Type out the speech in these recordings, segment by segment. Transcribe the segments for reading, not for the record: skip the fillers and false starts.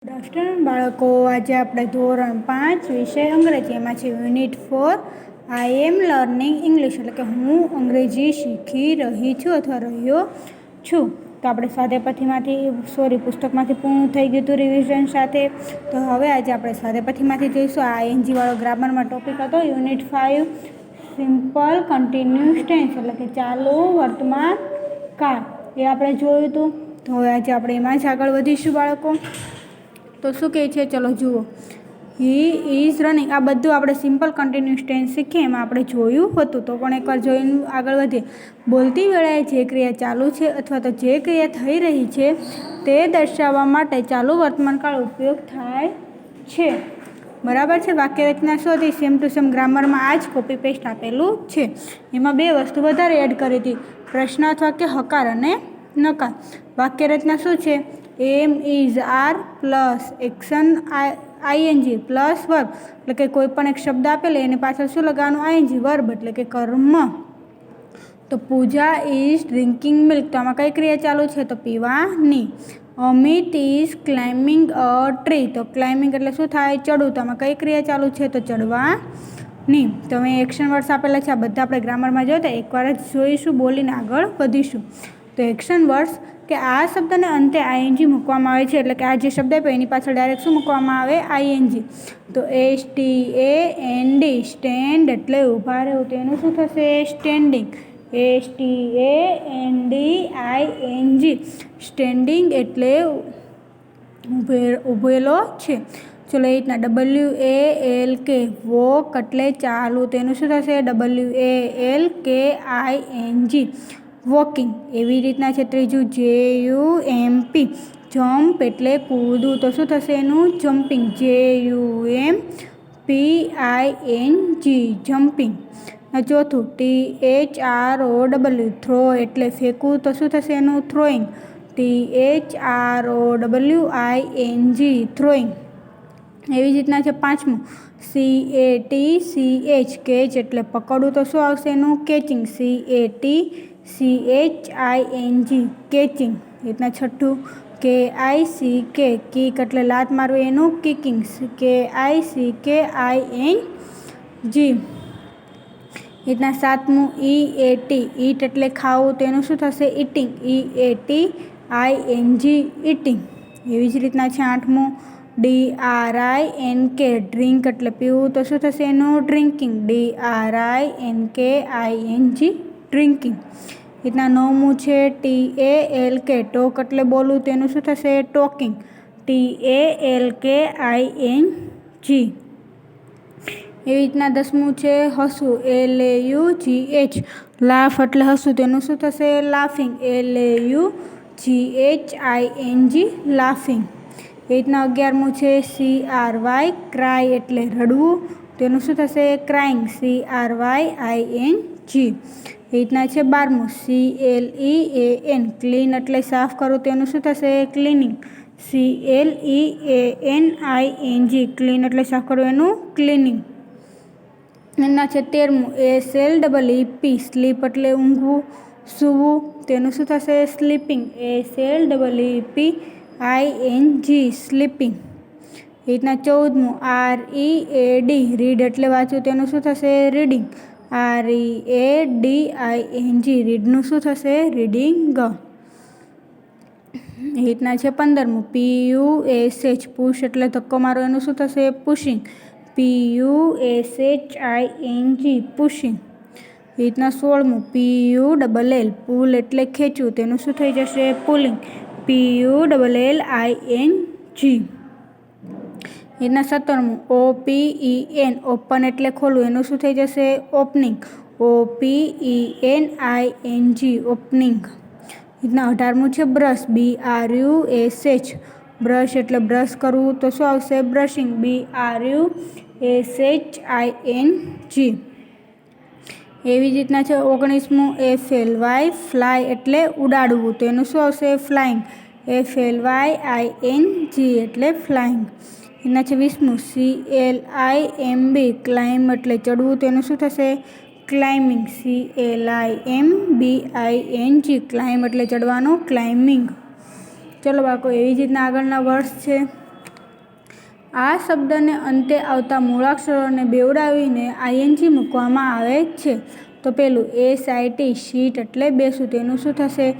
Good afternoon બાળકો, આજે આપણે ધોરણ 5 વિષય અંગ્રેજી એમાં છે યુનિટ 4 આઈ એમ લર્નિંગ ઇંગ્લિશ, એટલે કે હું અંગ્રેજી શીખી રહી છું અથવા રહ્યો છું. તો આપણે સ્વાધ્યાયપોથીમાંથી પુસ્તકમાંથી પૂર્ણ થઈ ગયું હતું રિવિઝન સાથે. તો હવે આજે આપણે સ્વાધ્યાયપોથીમાંથી જોઈશું. આઈએનજી વાળો ગ્રામરમાં ટોપિક હતો યુનિટ 5 સિમ્પલ કન્ટિન્યુઅસ ટેન્સ, એટલે કે ચાલુ વર્તમાન કાળ, એ આપણે જોયું હતું. તો હવે આજે આપણે એમાં જ આગળ વધીશું બાળકો. તો શું કહે છે, ચલો જુઓ. હી ઇઝ રનિંગ, આ બધું આપણે સિમ્પલ કન્ટિન્યુઅસ ટેન્સ શીખીએ એમાં આપણે જોયું હતું. તો પણ એકવાર જોઈને આગળ વધીએ. બોલતી વેળાએ જે ક્રિયા ચાલુ છે અથવા તો જે ક્રિયા થઈ રહી છે તે દર્શાવવા માટે ચાલુ વર્તમાનકાળ ઉપયોગ થાય છે. બરાબર છે. વાક્ય રચના શોધી સેમ ટુ સેમ ગ્રામરમાં આ જ કોપી પેસ્ટ આપેલું છે. એમાં બે વસ્તુ વધારે એડ કરી હતી, પ્રશ્નાર્થ વાક્ય હકાર અને નકાર. વાક્ય રચના શું છે? Am is are plus action ING plus verb, એટલે કે કોઈ પણ એક શબ્દ આપેલો એની પાછળ શું લગાવવાનું? આઈએનજી, વર્બ એટલે કે કર્મ. તો પૂજા ઇઝ ડ્રિંકિંગ મિલ્ક, તો આમાં કઈ ક્રિયા ચાલુ છે? તો પીવાની. Amit is climbing a tree, તો ક્લાઇમ્બિંગ એટલે શું થાય? ચડવું. તો આમાં કઈ ક્રિયા ચાલુ છે? તો ચડવાની. તો હવે એક્શન વર્ડ્સ આપેલા છે, આ બધા આપણે ગ્રામરમાં જોઈએ તો એકવાર જ જોઈશું, બોલીને આગળ વધીશું. તો એક્શન વર્ડ્સ કે આ શબ્દને અંતે આઈએનજી મૂકવામાં આવે છે, એટલે કે આ જે શબ્દ આપ્યો એની પાછળ ડાયરેક્ટ શું મૂકવામાં આવે? આઈએનજી. તો STAND, સ્ટેન્ડ એટલે ઊભા રહેવું, તો એનું શું થશે? સ્ટેન્ડિંગ. STANDING, સ્ટેન્ડિંગ એટલે ઊભેલો છે. ચલો એ રીતના WALK, વોક એટલે ચાલવું, તો એનું શું થશે? WALKING, walking. એવી રીતના છે ત્રીજું JUMP, જમ્પ એટલે કૂદવું, તો શું થશે એનું? જમ્પિંગ. JUMPING, jumping. ચોથું THROW, થ્રો એટલે ફેંકવું, તો શું થશે એનું? થ્રોઈંગ. THROWING, throwing. એવી જ રીતના છે પાંચમું CATCH, કેચ એટલે પકડવું, તો શું આવશે એનું? કેચિંગ. CATCHING, catching. એ રીતના છઠ્ઠું KICK, કિક એટલે લાત મારવી, એનું કિકિંગ. KICKING. રીતના સાતમું EAT, ઈટ એટલે ખાવું, તો એનું શું થશે? ઈટિંગ. EATING, eating. એવી જ રીતના છે આઠમું DRINK, ડ્રિંક એટલે પીવું, તો શું થશે એનું? ડ્રિંકિંગ. DRINKING, drinking. રીતના નવમું છે TALK, ટોક એટલે બોલવું, તેનું શું થશે? ટોકિંગ. TALKING. એવી રીતના દસમું છે હસવું, LAUGH, લાફ એટલે હસવું, તેનું શું થશે? લાફિંગ. LAUGHING, laughing. એ રીતના 11મું છે CRY, ક્રાય એટલે રડવું, તેનું શું થશે? ક્રાઇંગ. CRYING. એ રીતના છે 12મું CLEAN, ક્લીન એટલે સાફ કરવું, તેનું શું થશે? ક્લીનિંગ. CLEANING, ક્લીન એટલે સાફ કરવું, એનું ક્લીનિંગ. એના છે 13મું SLEEP, સ્લીપ એટલે ઊંઘવું, સૂવું, તેનું શું થશે? સ્લીપિંગ. SLEEPING, sleeping. એ રીતના 14મું READ, રીડ એટલે વાંચવું, તેનું શું થશે? રીડિંગ. READING, રીડનું શું થશે? રીડિંગ. એ રીતના છે 15મું PUSH, પુશ એટલે ધક્કો મારો, એનું શું થશે? પુશિંગ. PUSHING, pushing. એ રીતના 16મું PULL, પુલ એટલે ખેંચવું, તેનું શું થઈ જશે? પુલિંગ. PULLING. એ રીતના 17મું OPEN, ઓપન એટલે ખોલવું, એનું શું થઈ જશે? ઓપનિંગ. OPENING, opening. રીતના 18મું છે બ્રશ, BRUSH, બ્રશ એટલે બ્રશ કરવું, તો શું આવશે? બ્રશિંગ. BRUSHING. એવી જ રીતના છે 19મું FLY, ફ્લાય એટલે ઉડાડવું, તો એનું શું આવશે? ફ્લાઇંગ. FLYING, એટલે ફ્લાઇંગ. એના છે 20મું CLIMB, ક્લાઇમ્બ એટલે ચડવું, તેનું શું થશે? ક્લાઇમ્બિંગ. CLIMBING, ક્લાઇમ્બ એટલે ચડવાનું, ક્લાઇમ્બિંગ. ચલો બાળકો, એવી જ રીતના આગળના વર્ડ્સ છે આ શબ્દને અંતે આવતા મૂળાક્ષરોને બેવડાવીને આઈએનજી મૂકવામાં આવે છે. તો પેલું SIT સીટ એટલે બેસવું, તેનું શું થશે?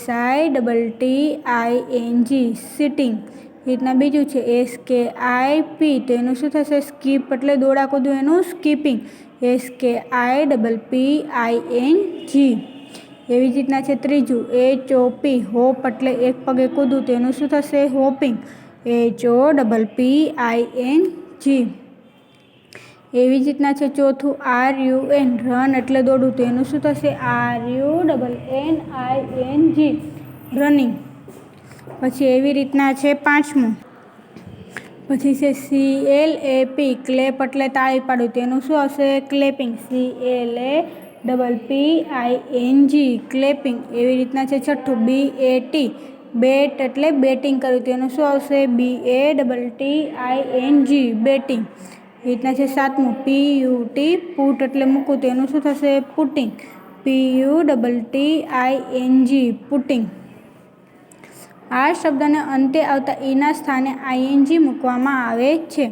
SITTING sitting. રીતના બીજું છે SKIP, તો એનું શું થશે? સ્કીપ એટલે દોડા કૂદવું, એનું સ્કીપિંગ. SKIPPING. એવી જ રીતના છે ત્રીજું HOP હોપ એટલે એક પગે કૂદવું, તેનું શું થશે? હોપિંગ. HOPPING. એવી જ રીતના છે ચોથું RUN રન એટલે દોડવું, તેનું શું થશે? RUNNING running. પછી એવી રીતના છે પાંચમું, પછી છે CLAP ક્લેપ એટલે તાળી પાડવું, તેનું શું હશે? ક્લેપિંગ. CLAPPING clapping. એવી રીતના છે છઠ્ઠું BAT બેટ એટલે બેટિંગ કરવું, તેનું શું આવશે? BATTING batting. એ રીતના છે સાતમું PUT પુટ એટલે મૂકવું, તેનું શું થશે? પુટિંગ. PUTTING putting. આ શબ્દને અંતે આવતા ઈના સ્થાને આઈએનજી મૂકવામાં આવે છે.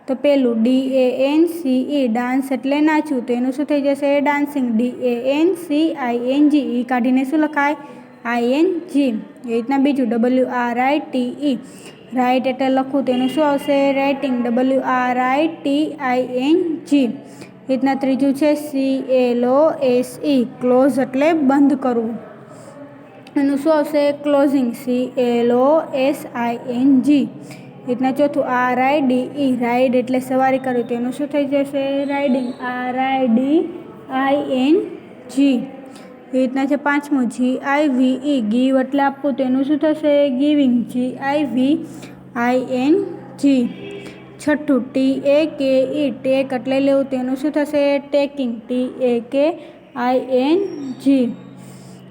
તો પેલું DANCE ડાન્સ એટલે નાચવું, તેનું શું થઈ જશે? ડાન્સિંગ. DANCING ઈ કાઢીને શું લખાય? ING. એ રીતના બીજું WRITE રાઇટ એટલે લખવું, તેનું શું આવશે? રાઇટિંગ. WRITING. એ રીતના ત્રીજું છે CLOSE ક્લોઝ એટલે બંધ કરવું, એનું શું આવશે? ક્લોઝિંગ. CLOSING. રીતના ચોથું RIDE રાઇડ એટલે સવારી કરવી, તેનું શું થઈ જશે? રાઇડિંગ. RIDING. એ રીતના છે પાંચમું GIVE ગીવ એટલે આપવું, તેનું શું થશે? ગિવિંગ. GIVING. છઠ્ઠું TAKE ટેક એટલે લેવું, તેનું શું થશે? ટેકિંગ. TAKING.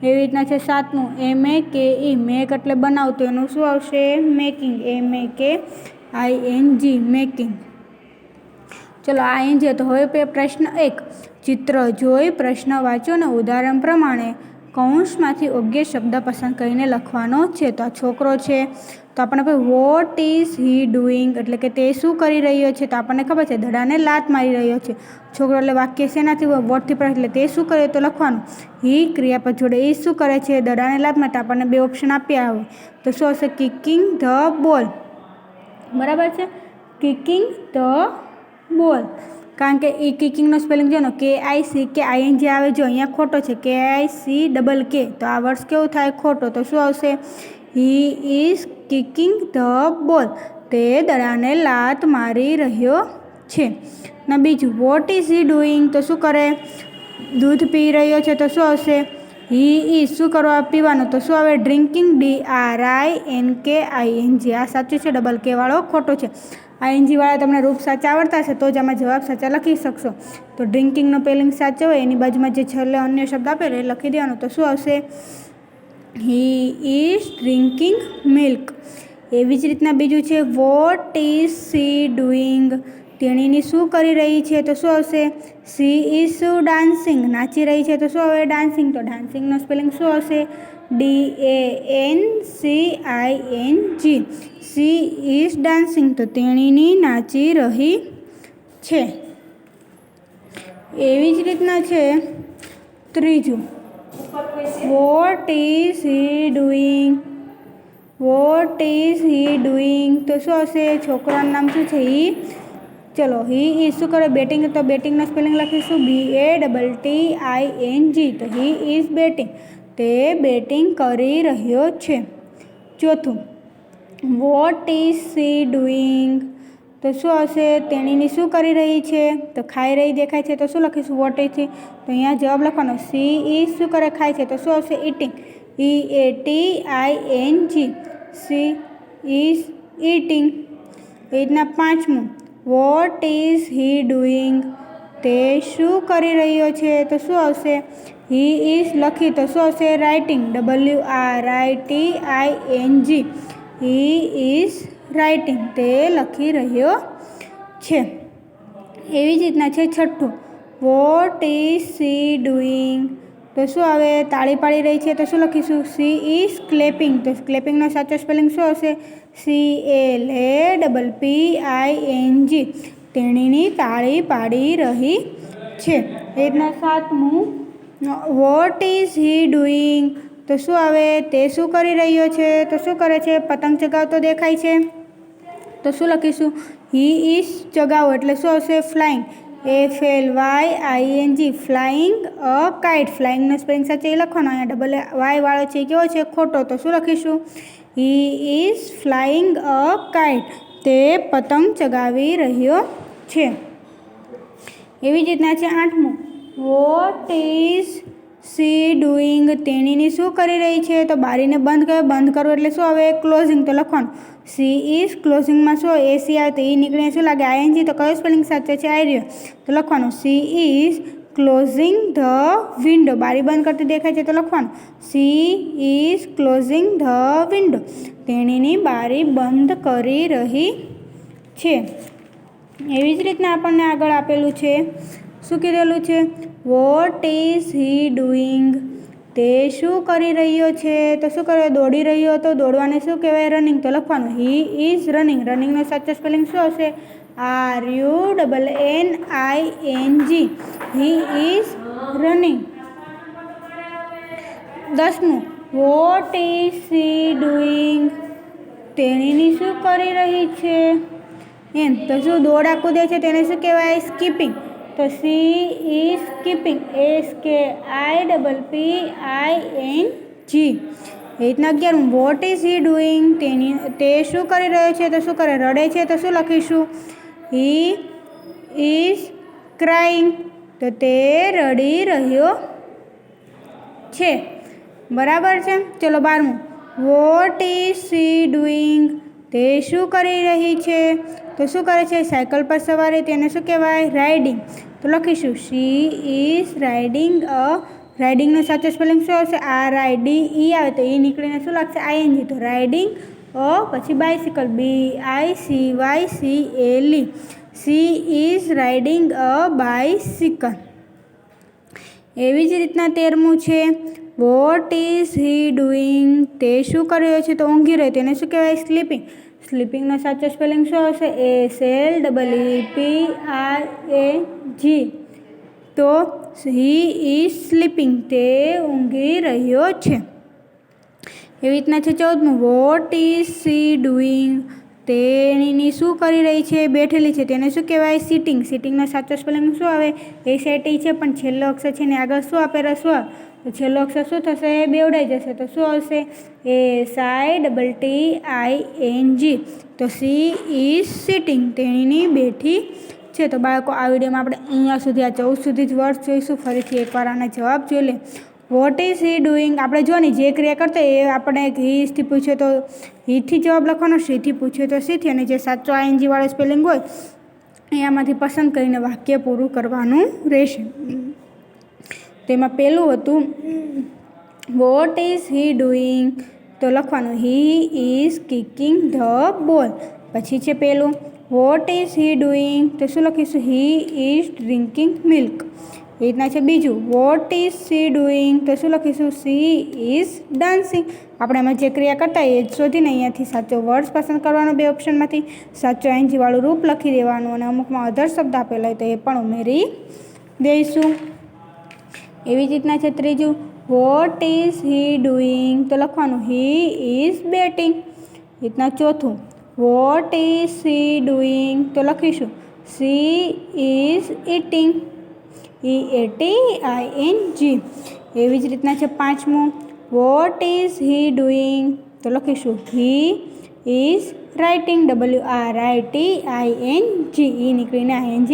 એવી રીતના છે સાતમું MAKE મેક એટલે બનાવવું, તેનું શું આવશે? મેકિંગ. MAKING making. ચલો ING. તો હવે પ્રશ્ન 1 ચિત્ર જોઈ પ્રશ્ન વાંચો અને ઉદાહરણ પ્રમાણે કૌંસમાંથી યોગ્ય શબ્દ પસંદ કરીને લખવાનો છે. તો આ છોકરો છે, તો આપણને વોટ ઇઝ હી ડુઈંગ એટલે કે તે શું કરી રહ્યો છે? તો આપણને ખબર છે દડાને લાત મારી રહ્યો છે. છોકરો એટલે વાક્ય શેનાથી? વોટથી પર એટલે તે શું કરે તો લખવાનું. હી ક્રિયાપદ જોડે એ શું કરે છે? દડાને લાત મારતા. આપણને બે ઓપ્શન આપ્યા હોય, તો શું હશે? કિકિંગ ધ બોલ. બરાબર છે, કિકિંગ ધ બોલ. કારણ કે એ કિકિંગનો સ્પેલિંગ જો ને KICK ING આવે, જો અહીંયા ખોટો છે KICKK, તો આ વર્ષ કેવું થાય? ખોટો. તો શું આવશે? He is કિકિંગ the ball. તે દડાને લાત મારી રહ્યો છે. ને બીજું વોટ ઇઝ હી ડુઈંગ, તો શું કરે? દૂધ પી રહ્યો છે, તો શું આવશે? હી ઇઝ શું કરવા? પીવાનું, તો શું આવે? ડ્રિંકિંગ. DRINKING. આ સાચું છે, ડબલ કે વાળો ખોટો છે. ING વાળા તમને રૂપ સાચા આવડતા હશે તો જ આમાં જવાબ સાચા લખી શકશો. તો ડ્રિંકિંગનો સ્પેલિંગ સાચો હોય એની બાજુમાં જે છેલ્લે અન્ય શબ્દ આપેલો એ લખી દેવાનો, તો શું આવશે? He is drinking milk. એવી જ રીતના બીજું છે વોટ ઇઝ સી ડુઈંગ, તેણીની શું કરી રહી છે? તો શું આવશે? She is dancing. નાચી રહી છે, તો શું આવે? ડાન્સિંગ. તો ડાન્સિંગનો સ્પેલિંગ શું આવશે? DANCING. સી ઇઝ ડાન્સિંગ, તો તેણીની નાચી રહી છે. એવી જ રીતના છે ત્રીજું vote is he doing. Vote is he doing, તો શું આવશે? છોકરાનું નામ શું છે? હી. ચલો હી ઇઝ શું કરે? બેટિંગ. તો બેટિંગનો સ્પેલિંગ લખીશું BATTING. તો હી ઇઝ બેટિંગ. તે બેટિંગ કરી રહ્યો છે. ચોથું વોટ ઇઝ સી ડુઈંગ, તો શું આવશે? તેણીની શું કરી રહી છે? તો ખાઈ રહી દેખાય છે, તો શું લખીશું? What is. તો અહીંયા જવાબ લખવાનો. સી ઇઝ શું કરે? ખાય છે, તો શું આવશે? Eating. EATING. She is eating. એ રીતના પાંચમું વોટ ઇઝ હી ડુઈંગ, તે શું કરી રહ્યો છે? તો શું આવશે? હી ઇઝ લખી, તો શું આવશે? Writing. WRITING. He is writing. તે લખી રહ્યો છે. એવી જ રીતના છે છઠ્ઠું વોટ ઇઝ સી ડુઈંગ, तो शू आवे ताળી पाड़ी रही है तो शू लखीशू शी इज क्लेपिंग। तो क्लेपिंग साचो स्पेलिंग शू हशे CLAPPING। तेणीनी ताળી पाड़ी रही है। रीतना सातमू वॉट इज ही डूइंग। तो शू आवे ते शू करी रह्यो छे। तो शू करे छे पतंग चगावतो देखाय छे तो शू लखीशू ही इज चगावो एटले शू हशे flying FLYING flying a kite. Flying नो स्पेलिंग साचे लखવાનો अहींया डबल वाय वाळो छे केवो छे खोटो तो शू लखीशू he is flying a kite. ते पतंग चगावी रह्यो छे। एवी ज रीतना छे आठमू वॉट इज सी डूइंग। तेणीनी शू करी रही है तो बारीने बंद करो एटले शू आवे क्लोजिंग। तो लखવાનું सी इज क्लोजिंग में शू AC आवे तो ई निकळीने शू लागे ING। तो कयो स्पेलिंग साचो छे आई रह्यो। तो लखવાનું सी इज क्लोजिंग ध विंडो। बारी बंद करती देखाय छे तो लखવાનું सी इज क्लोजिंग ध विंडो। तेणीनी बारी बंद करी रही छे। एवी ज रीतना आपणने आगळ आपेलुं छे शू कीधेलुं छे वॉट इज ही डूइंग। ते शू करी रह्यो छे तो शू करे दौड़ी रह्यो तो दौड़वाने शू कहेवाय रनिंग। तो लखવાનું ही इज रनिंग। रनिंग नो साचो स्पेलिंग शू हशे RUNNING ही इज रनिंग। 10मू वॉट इज सी डूइंग। तेणीनी शू करी रही छे एम। तो शू दौड़ा कूदे छे तेने शू कहेवाय स्कीपिंग। तो सी इज स्कीपिंग SKIPPING। रीतना 11 वॉट इज ही डूइंग। ते शू करी रह्यो छे तो शू करे रड़े छे तो शू लखीशू ही इज क्राइंग। तो ते रड़ी रह्यो छे। बराबर छे। चलो 12मू वॉट इज सी डूइंग। ते शू करी रही छे तो शू करे छे साइकल पर सवारी तेने शू कहेवाय राइडिंग। तो लखीशू she is riding a. Riding नो साचो स्पेलिंग शू हशे RIDE आवे तो ई निकळीने शू लागशे ING। तो राइडिंग अ पछी bicycle BICYCLE she is riding a bicycle. एवी ज रीतना 13मू छे वॉट इज ही डूइंग। ते शू करी रह्यो छे तो ऊंघी रह्यो तेने शू कहेवाय स्लीपिंग। स्लीपिंग नो साचो स्पेलिंग शू हशे SLEEPING। तो ही इज स्लीपिंग ते ऊंघी रह्यो छे। एवी रीतना छे 14मू वॉट इज सी डूइंग। तेणीनी शू करी रही छे बेठेली छे तेने शू कहेवाय सीटिंग। सीटिंग नो साचो स्पेलिंग शू आवे SIT छे पण छेल्लो अक्षर छे ने आगळ शू आपेलो स्वर। तो छेल्लो अक्षर शू थशे बेवडाई जशे तो शू आवशे SITTING। तो सी इज सीटिंग तेणीनी बेठी छे। तो बाळको आ विडियोमां आपणे अहींया सुधी आ 14 सुधी ज वर्ड्स जोईशुं। फरीथी एकवार आना जवाब जोई ले। वॉट इज ही डूइंग आपणे जो ने जे क्रिया करता ए आपणे ही थी पूछे तो ही थी जवाब लखવાનો शी थी पूछे तो सी थी अने जे साचो ING वाळो स्पेलिंग होय एमांथी पसंद करीने वाक्य पूरुं करवानुं रहेशे। तेमां पहेલું हतुं वॉट इज ही डूइंग। तो लखવાનું ही इज किकिंग ध बॉल। पछी छे पहेલું वॉट इज ही डूइंग। तो शुं लखीशुं ही इज ड्रिंकिंग मिल्क। ए रीतना छे बीजुं वॉट इज सी डूइंग। तो शुं लखीशुं सी इज डांसिंग। आपणे एमां जे क्रिया करता ए ज शोधीने अहींयाथी साचो वर्ड्स पसंद करवानो। बे ऑप्शनमांथी साचो ING वाळुं रूप लखी देवानुं अने अमुकमां अधर शब्द आपेला होय तो ए पण उमेरी दईशुं। एवी ज रीतना छे त्रीजुं वॉट इज ही डूइंग। तो लखવાનું ही इज બેટિંગ। रीतना चौथું वॉट इज सी डूइंग। तो लखीशुं सी इज ईटिंग EATING। एवी ज रीतना छे पांचमुं वॉट इज ही डूइंग। तो लखीशुं he is writing WRITING। E निकळीने ING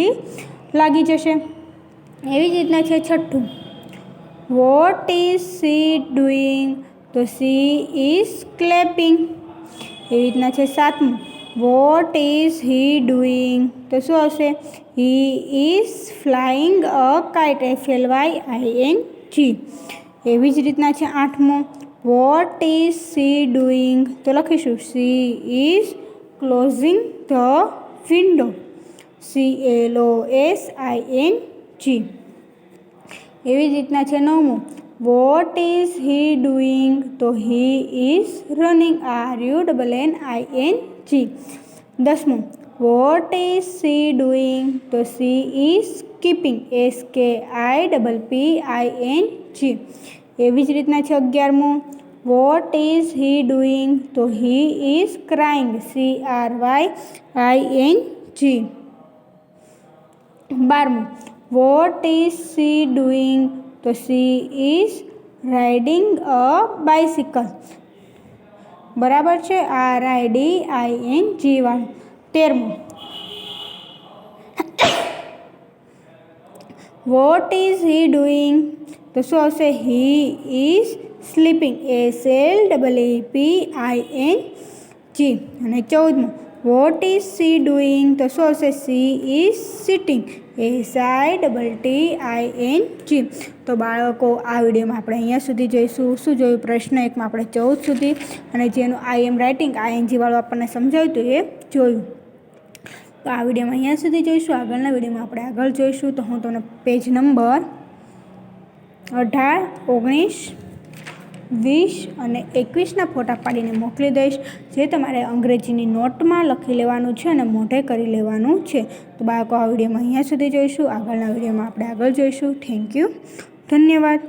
लागी जशे। एवी ज रीतना छे छठ्ठुं वॉट इज सी डूइंग। तो सी इज क्लेपिंग। एवी रीतना छे सातमुं वॉट इज ही डूइंग। तो शुं आवशे ही is flying a kite FLYING। एवी ज रीतना छे आठमुं वॉट इज सी डूइंग। तो लखीशुं she is closing the window CLOSING। एवी ज रीतना छे नवमुं વોટ ઇઝ હી ડુઈંગ? તો he is running. RUNNING. 10. What is she doing? તો સી ઇઝ સ્કીપિંગ. SKIPPING. એવી જ રીતના છે 11. What is he doing? તો he is crying. CRYING. 12. What is she doing? તો she is riding a bicycle. બરાબર છે, RIDING વાળું. 13. Vote is he doing? તો શું આવશે? He is sleeping. SLEEPING. અને 14. Vote is she doing? તો શું આવશે? She is sitting. SITTING. તો બાળકો, આ વિડીયોમાં આપણે અહીંયા સુધી જોઈશું. શું જોયું? પ્રશ્ન 1માં આપણે 14 સુધી, અને જેનું I am writing ING વાળું આપણને સમજાવ્યું હતું એ જોયું. તો આ વિડીયોમાં અહીંયા સુધી જોઈશું. આગળના વિડીયોમાં આપણે આગળ જોઈશું. તો હું તમને પેજ નંબર 18, 19, 20 અને 21ના ફોટા પાડીને મોકલી દઈશ, જે તમારે અંગ્રેજીની નોટમાં લખી લેવાનું છે અને મોઢે કરી લેવાનું છે. તો બાળકો, આ વિડીયોમાં અહીંયા સુધી જોઈશું. આગળના વિડીયોમાં આપણે આગળ જોઈશું. Thank you. ધન્યવાદ.